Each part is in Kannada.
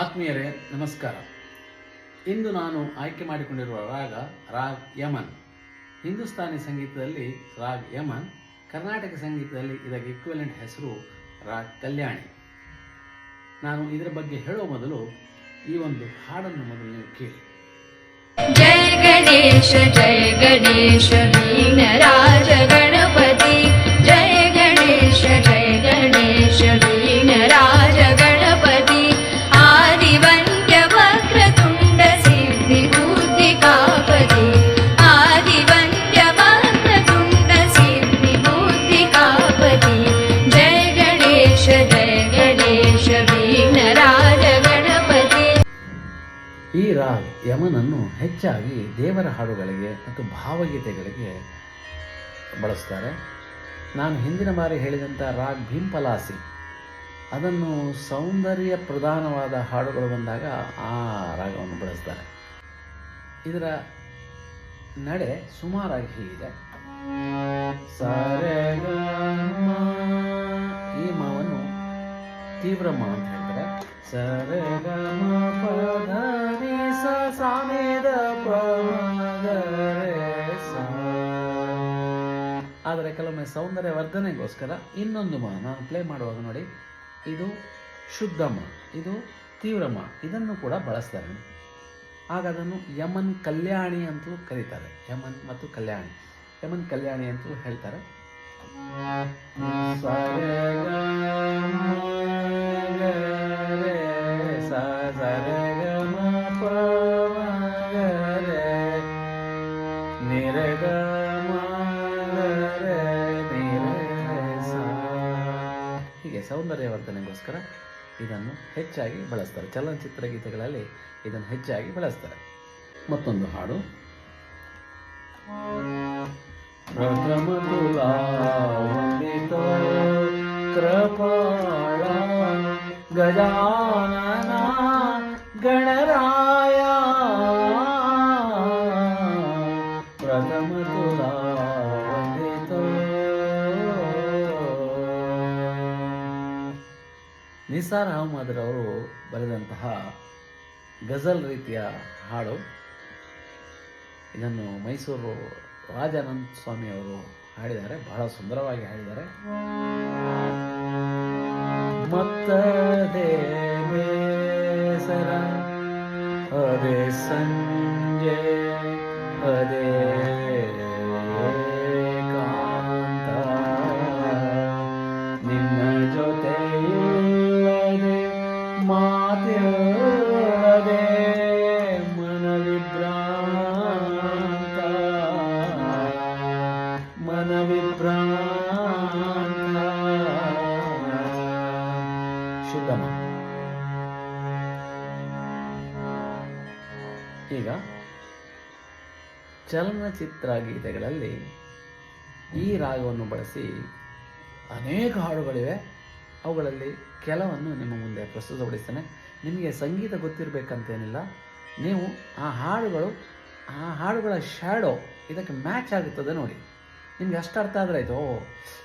ಆತ್ಮೀಯರೇ ನಮಸ್ಕಾರ. ಇಂದು ನಾನು ಆಯ್ಕೆ ಮಾಡಿಕೊಂಡಿರುವ ರಾಗ್ ಯಮನ್. ಹಿಂದೂಸ್ತಾನಿ ಸಂಗೀತದಲ್ಲಿ ರಾಗ್ ಯಮನ್, ಕರ್ನಾಟಕ ಸಂಗೀತದಲ್ಲಿ ಇದಕ್ಕೆ ಇಕ್ವಿಲೆಂಟ್ ಹೆಸರು ರಾಗ್ ಕಲ್ಯಾಣಿ. ನಾನು ಇದರ ಬಗ್ಗೆ ಹೇಳೋ ಮೊದಲು ಈ ಒಂದು ಹಾಡನ್ನು ಮೊದಲು ನೀವು ಕೇಳಿ. ಜಯ ಗಣೇಶ ಜಯ ಗಣೇಶ ವೀಣರಾಜ ಗಣಪತಿ, ಜಯ ಗಣೇಶ ಜಯ ಗಣೇಶ ವೀಣರಾಜ ಗಣಪತಿ, ಆದಿವಂದ್ಯ ವಕ್ರತುಂಡ ಸಿದ್ಧಿ ಬುದ್ಧಿ ಕಾಪತಿ, ಆದಿವಂದ್ಯ ವಕ್ರತುಂಡ ಸಿದ್ಧಿ ಬುದ್ಧಿ ಕಾಪತಿ, ಜಯ ಗಣೇಶ ವೀಣರಾಜ ಗಣಪತಿ. ಈ ರಾಗ್ ಯಮನನ್ನು ಹೆಚ್ಚಾಗಿ ದೇವರ ಹಾಡುಗಳಿಗೆ ಮತ್ತು ಭಾವಗೀತೆಗಳಿಗೆ ಬಳಸ್ತಾರೆ. ನಾನು ಹಿಂದಿನ ಬಾರಿ ಹೇಳಿದಂಥ ರಾಗ್ ಭೀಂಪಲಾಸಿ, ಅದನ್ನು ಸೌಂದರ್ಯ ಪ್ರಧಾನವಾದ ಹಾಡುಗಳು ಬಂದಾಗ ಆ ರಾಗವನ್ನು ಬಳಸ್ತಾರೆ. ಇದರ ನಡೆ ಸುಮಾರಾಗಿ ಹೀಗಿದೆ. ಸರೆಗಮ, ಈ ಮಾವನ್ನು ತೀವ್ರ ಮಾ ಅಂತ ಹೇಳ್ತಾರೆ. ಸರೆಗಮ ಪಧನಿ ಸಾಮೇದ ಪಮಗರೆ ಸಾ. ಆದರೆ ಕೆಲವೊಮ್ಮೆ ಸೌಂದರ್ಯ ವರ್ಧನೆಗೋಸ್ಕರ ಇನ್ನೊಂದು ಮಾ ನಾನು ಪ್ಲೇ ಮಾಡುವಾಗ ನೋಡಿ, ಇದು ಶುದ್ಧ ಮಾ, ಇದು ತೀವ್ರ ಮಾ, ಇದನ್ನು ಕೂಡ ಬಳಸ್ತಾರೆ. ಆಗ ಅದನ್ನು ಯಮನ್ ಕಲ್ಯಾಣಿ ಅಂತೂ ಕರೀತಾರೆ. ಯಮನ್ ಮತ್ತು ಕಲ್ಯಾಣಿ, ಯಮನ್ ಕಲ್ಯಾಣಿ ಅಂತೂ ಹೇಳ್ತಾರೆ. ಹೀಗೆ ಸೌಂದರ್ಯವರ್ಧನೆಗೋಸ್ಕರ ಇದನ್ನು ಹೆಚ್ಚಾಗಿ ಬಳಸ್ತಾರೆ. ಚಲನಚಿತ್ರ ಗೀತೆಗಳಲ್ಲಿ ಇದನ್ನು ಹೆಚ್ಚಾಗಿ ಬಳಸ್ತಾರೆ. ಮತ್ತೊಂದು ಹಾಡು, ಪ್ರಥಮ ತುಲಾವಂದಿತೋ ಕೃಪಾಳ ಗಜಾನನ ಗಣರಾಯ, ಪ್ರಥಮ ತುಲಾವಂದಿತೋ. ನಿಸಾರ್ ಅಹಮದ್ ರವರು ಬರೆದಂತಹ ಗಜಲ್ ರೀತಿಯ ಹಾಡು. ಇದನ್ನು ಮೈಸೂರು ರಾಜಾನಂದ ಸ್ವಾಮಿ ಅವರು ಹಾಡಿದ್ದಾರೆ, ಬಹಳ ಸುಂದರವಾಗಿ ಹಾಡಿದ್ದಾರೆ. ಮತ್ತದೇ ಬೇಸರ ಅದೇ ಸಂಜೆ ಅದೇ ಕಾಂತ, ನಿನ್ನ ಜೊತೆ ಇಲ್ಲದೆ ಮಾತಿಲ್ಲದೆ ಮನವಿಭ್ರಾಂತ, ಮನವಿಭ್ರಾಂತ. ಶುದ್ಧಮ. ಈಗ ಚಲನಚಿತ್ರ ಗೀತೆಗಳಲ್ಲಿ ಈ ರಾಗವನ್ನು ಬಳಸಿ ಅನೇಕ ಹಾಡುಗಳಿವೆ. ಅವುಗಳಲ್ಲಿ ಕೆಲವನ್ನು ನಿಮ್ಮ ಮುಂದೆ ಪ್ರಸ್ತುತಪಡಿಸ್ತೇನೆ. ನಿಮಗೆ ಸಂಗೀತ ಗೊತ್ತಿರಬೇಕಂತೇನಿಲ್ಲ. ನೀವು ಆ ಹಾಡುಗಳ ಶ್ಯಾಡೋ ಇದಕ್ಕೆ ಮ್ಯಾಚ್ ಆಗುತ್ತದೆ ನೋಡಿ. ನಿಮ್ಗೆ ಅಷ್ಟು ಅರ್ಥ ಆದರೆ ಆಯಿತು, ಓ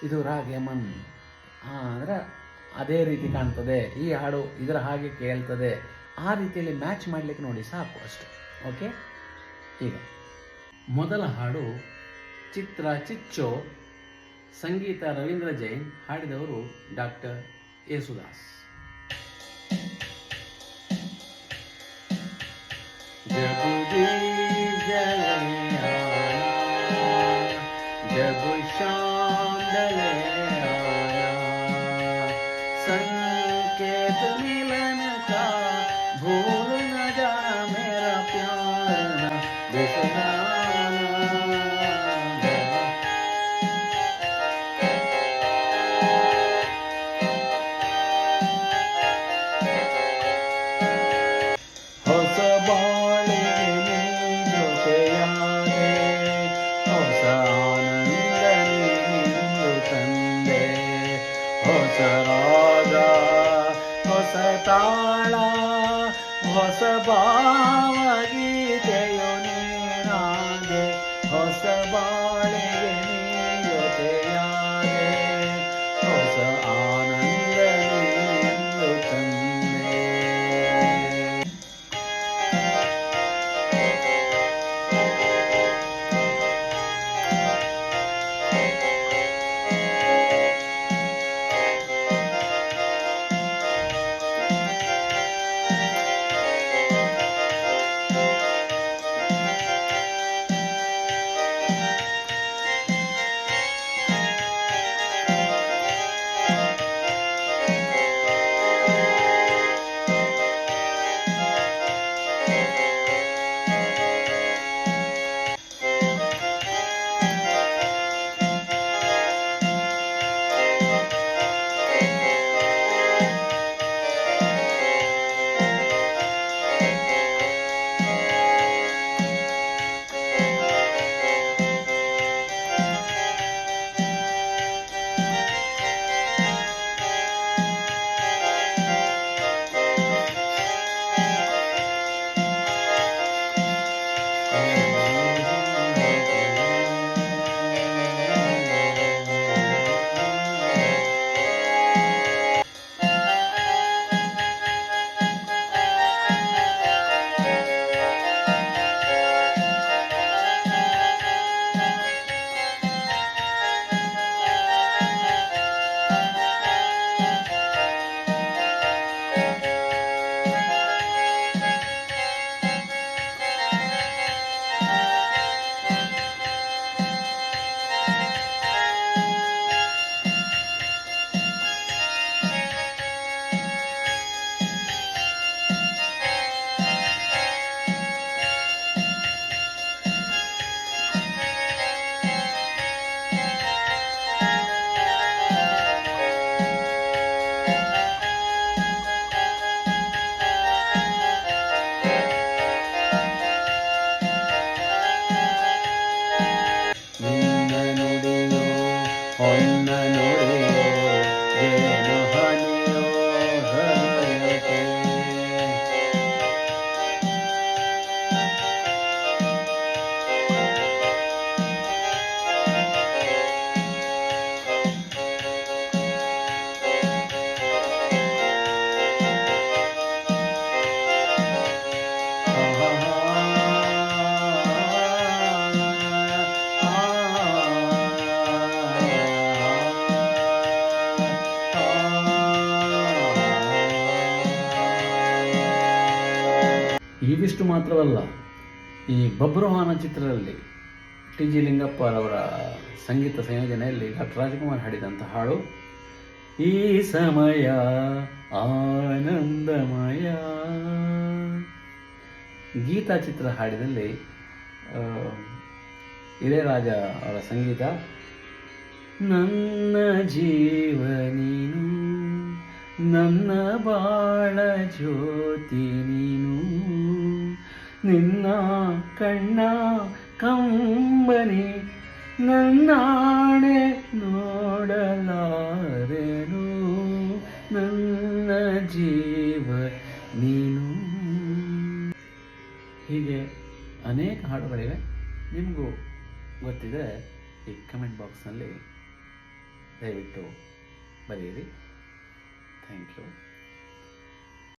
ಇದು ರಾಗ್ ಯಮನ್ ಅಂದರೆ ಅದೇ ರೀತಿ ಕಾಣ್ತದೆ, ಈ ಹಾಡು ಇದರ ಹಾಗೆ ಕೇಳ್ತದೆ, ಆ ರೀತಿಯಲ್ಲಿ ಮ್ಯಾಚ್ ಮಾಡಲಿಕ್ಕೆ ನೋಡಿ, ಸಾಕು ಅಷ್ಟು. ಓಕೆ, ಈಗ ಮೊದಲ ಹಾಡು ಚಿತ್ರ ಚಿಚ್ಚೋ, ಸಂಗೀತ ರವೀಂದ್ರ ಜೈನ್, ಹಾಡಿದವರು ಡಾಕ್ಟರ್ ಯೇಸುದಾಸ್. जब शाम ढले आया, संकेत मिलन का, भूल न जाना मेरा प्यार न बिसराना. ಹೊಸ ಬಾಳಿಗೆ ಜೊತೆಯಾದೆ, ಹೊಸ ಹೊಸ ರಾಗ, ಹೊಸ ತಾಳ, ಹೊಸ ಭಾವಗೀತೆಯು ನೀನಾದೆ, ಹೊಸ ಬಾಳಿಗೆ ನೀ ಜೊತೆಯಾದೆ, ಹೊಸ ಆನಂದ ನೀ ತಂದೆ. ನುಡಿಯೋ ಜೇನು ಹನಿಯೋ ಹೃದಯಕ್ಕೆ. ಇವಿಷ್ಟು ಮಾತ್ರವಲ್ಲ, ಈ ಬಬ್ರುವಾಹನ ಚಿತ್ರದಲ್ಲಿ ಟಿ ಜಿ ಲಿಂಗಪ್ಪರವರ ಸಂಗೀತ ಸಂಯೋಜನೆಯಲ್ಲಿ ಡಾಕ್ಟರ್ ರಾಜ್ಕುಮಾರ್ ಹಾಡಿದಂಥ ಹಾಡು ಈ ಸಮಯ ಆನಂದಮಯ. ಗೀತಾ ಚಿತ್ರ ಹಾಡಿದಲ್ಲಿ ಇಳೆಯರಾಜ ಅವರ ಸಂಗೀತ. ನನ್ನ ಜೀವ ನೀನು, ನನ್ನ ಬಾಳ ಜ್ಯೋತಿ ನೀನು, ನಿನ್ನ ಕಣ್ಣ ಕಂಬನಿ ನನ್ನಾಣೆ ನೋಡಲಾರೆನು, ನನ್ನ ಜೀವ ನೀನು. ಹೀಗೆ ಅನೇಕ ಹಾಡುಗಳಿವೆ. ನಿಮಗೂ ಗೊತ್ತಿದ್ದರೆ ಈ ಕಮೆಂಟ್ ಬಾಕ್ಸ್ನಲ್ಲಿ ದಯವಿಟ್ಟು ಬರೆಯಿರಿ. Thank you.